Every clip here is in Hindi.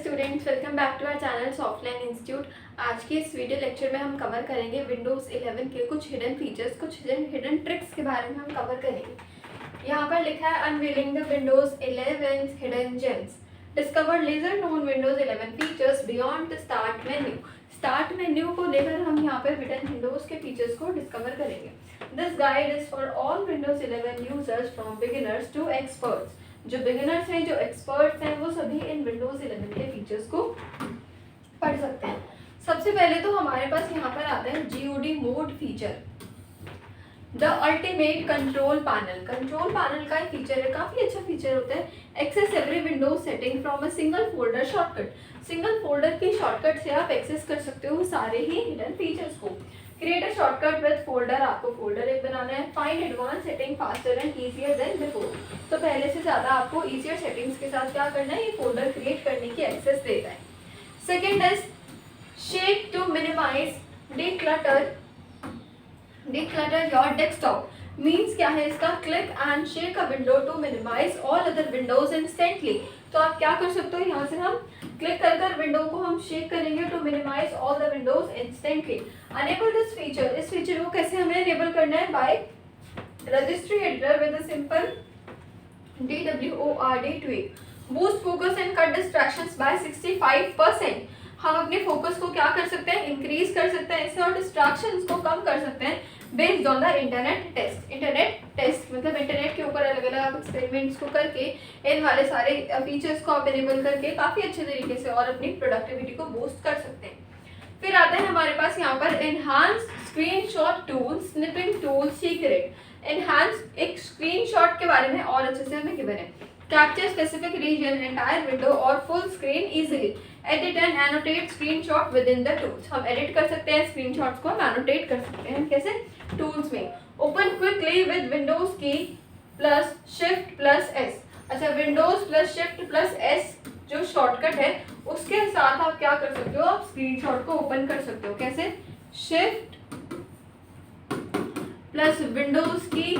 Students, welcome back to our channel Softline institute. आज के इस वीडियो लेक्चर में हम कवर करेंगे विंडोज़ 11 के कुछ हिडन फीचर्स, कुछ हिडन ट्रिक्स के बारे में हम कवर करेंगे। यहाँ पर लिखा है unveiling the Windows 11 hidden gems, discover lesser known Windows 11 features beyond the start menu. Start menu को लेकर हम यहाँ पर हिडन विंडोज़ के फीचर्स को डिस्कवर करेंगे। This guide is for all Windows 11 users from beginners to experts. जो बिगिनर्स हैं, जो एक्सपर्ट्स हैं, वो सभी इन विंडोज़ 11 के फीचर्स को पढ़ सकते हैं। सबसे पहले तो हमारे पास यहाँ पर आता है GOD mode feature, the ultimate control panel. Control panel का एक फीचर है, काफ़ी अच्छा फीचर होता है। Access every Windows setting from a single folder shortcut. Single folder की शॉर्टकट से आप एक्सेस कर सकते हो सारे ही हिडन फीचर्स को। Create a shortcut with folder, आपको फोल्डर एक बनाना है। Find advance setting faster and easier than before. तो पहले से ज़्यादा आपको ईजियर सेटिंग्स के साथ क्या करना है, ये फोल्डर क्रिएट करने की एक्सेस देता है। Second is shake to minimize declutter your desktop। Means क्या है इसका, click and shake a window to minimize all other windows instantly. तो आप क्या कर सकते हो, यहाँ से हम क्लिक कर विंडो को हम शेक करेंगे to minimize all the windows instantly. Enable this feature, इस फीचर को कैसे हमें अनेबल करना है, by registry editor with a simple DWORD tweak। Boost focus and cut distractions by 65%। हम अपने फोकस को क्या कर सकते हैं, इंक्रीज कर सकते हैं इससे, और डिस्ट्रैक्शंस को कम कर सकते हैं based on the internet test. Internet test मतलब इंटरनेट के ऊपर अलग अलग आप एक्सपेरिमेंट्स को करके इन वाले सारे फीचर्स को आप इनेबल करके काफ़ी अच्छे तरीके से और अपनी प्रोडक्टिविटी को बूस्ट कर सकते हैं। फिर आता है हमारे पास यहाँ पर enhance screenshot tool, snipping tool secret. Enhance एक स्क्रीनशॉट के बारे में और अच्छे से हमें गिवन है। Capture specific region, entire window और full screen easily. Edit and annotate screenshot within the tools. हम एडिट कर सकते हैं स्क्रीनशॉट्स को, हम एनोटेट कर सकते हैं कैसे, टूल्स में। ओपन क्विकली विद विंडोज की प्लस शिफ्ट प्लस एस। अच्छा, Windows plus shift plus S जो शॉर्टकट है उसके साथ आप क्या कर सकते हो, आप स्क्रीनशॉट को ओपन कर सकते हो कैसे, शिफ्ट प्लस विंडोज की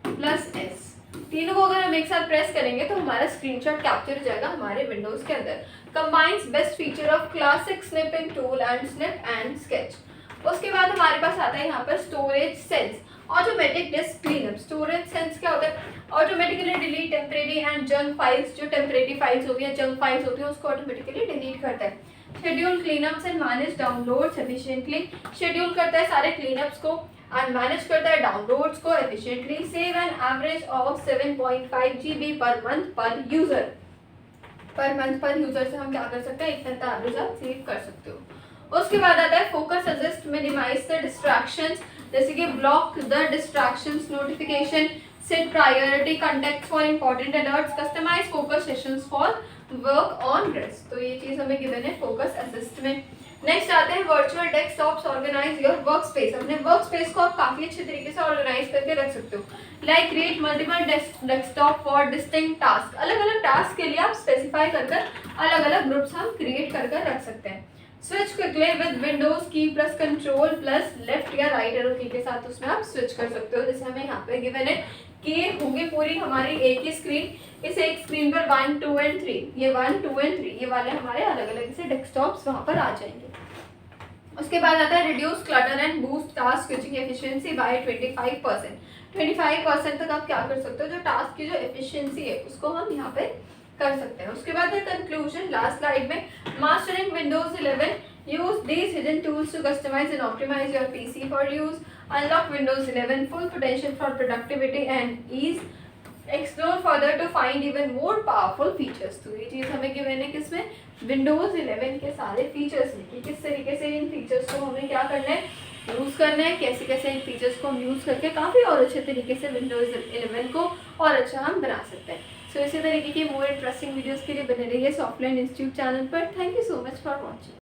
प्लस एस। तीनों को अगर हम एक साथ प्रेस करेंगे तो हमारा स्क्रीनशॉट कैप्चर हो जाएगा हमारे विंडोज के अंदर। Combines best feature of classic snipping tool and snip and sketch. उसके बाद हमारे पास आता है यहाँ पर storage sense, automatic disc cleanup. Storage sense क्या होता है, automatically delete temporary and junk files. जो टेम्परेरी फाइल्स होती है, जंक फाइल्स होती है, उसको ऑटोमेटिकली डिलीट करता है। Schedule cleanups and manage downloads efficiently. Schedule करता है सारे क्लीनअप्स को एंड मैनेज करता है डाउनलोड्स को efficiently. Save an average of 7.5 GB per month पर यूजर। पर मंथ पर यूजर से हम क्या कर सकते हैं, इतना एवरेज आप सेव कर सकते हो। उसके बाद आता है focus assist, minimize the distractions, जैसे कि block the distractions notification, set priority contact for important alerts, customize focus sessions for work on rest. तो ये चीज हमें गिवन है फोकस असिस्ट में। नेक्स्ट आते हैं virtual desktops, organize your work space. अपने वर्क स्पेस को आप काफी अच्छे तरीके से ऑर्गेनाइज करके रख सकते हो। Like create multiple desktop for distinct task. अलग अलग टास्क के लिए आप स्पेसिफाई कर अलग अलग ग्रुप्स हम क्रिएट कर रख सकते हैं। स्विच क्विकली विद विंडोज की प्लस कंट्रोल प्लस लेफ्ट या राइट एरो की के साथ उसमें आप स्विच कर सकते हो। जैसे हमें यहाँ पे गिवन है कि ये होगी पूरी हमारी एक ही स्क्रीन, इस एक स्क्रीन पर 1, 2 एंड 3, ये 1, 2 एंड 3 ये वाले हमारे अलग अलग से डेस्कटॉप्स वहाँ पर आ जाएंगे। उसके बाद आता है reduce clutter and boost task switching efficiency by 25%। 25% तक आप क्या कर सकते हो, जो टास्क की जो एफिशिएंसी है उसको हम यहाँ पे कर सकते हैं। उसके बाद है कंक्लूजन, लास्ट स्लाइड में। Mastering Windows 11, use these hidden tools to customize and optimize your PC for use, unlock Windows 11 full potential for productivity and ease, explore further to find even more powerful features। तो ये चीज़ हमें गिवन है किसमें, विंडोज 11 के सारे फीचर्स में, कि किस तरीके से इन फीचर्स को हमें क्या करना है, यूज़ करना है, कैसे कैसे इन फीचर्स को हम यूज़ करके काफ़ी और अच्छे तरीके से विंडोज 11 को और अच्छा हम बना सकते हैं। सो इसी तरीके की मोर इंटरेस्टिंग वीडियोज़ के लिए बने रहिए सॉफ्टलाइन इंस्टीट्यूट चैनल पर। Thank you so much for watching.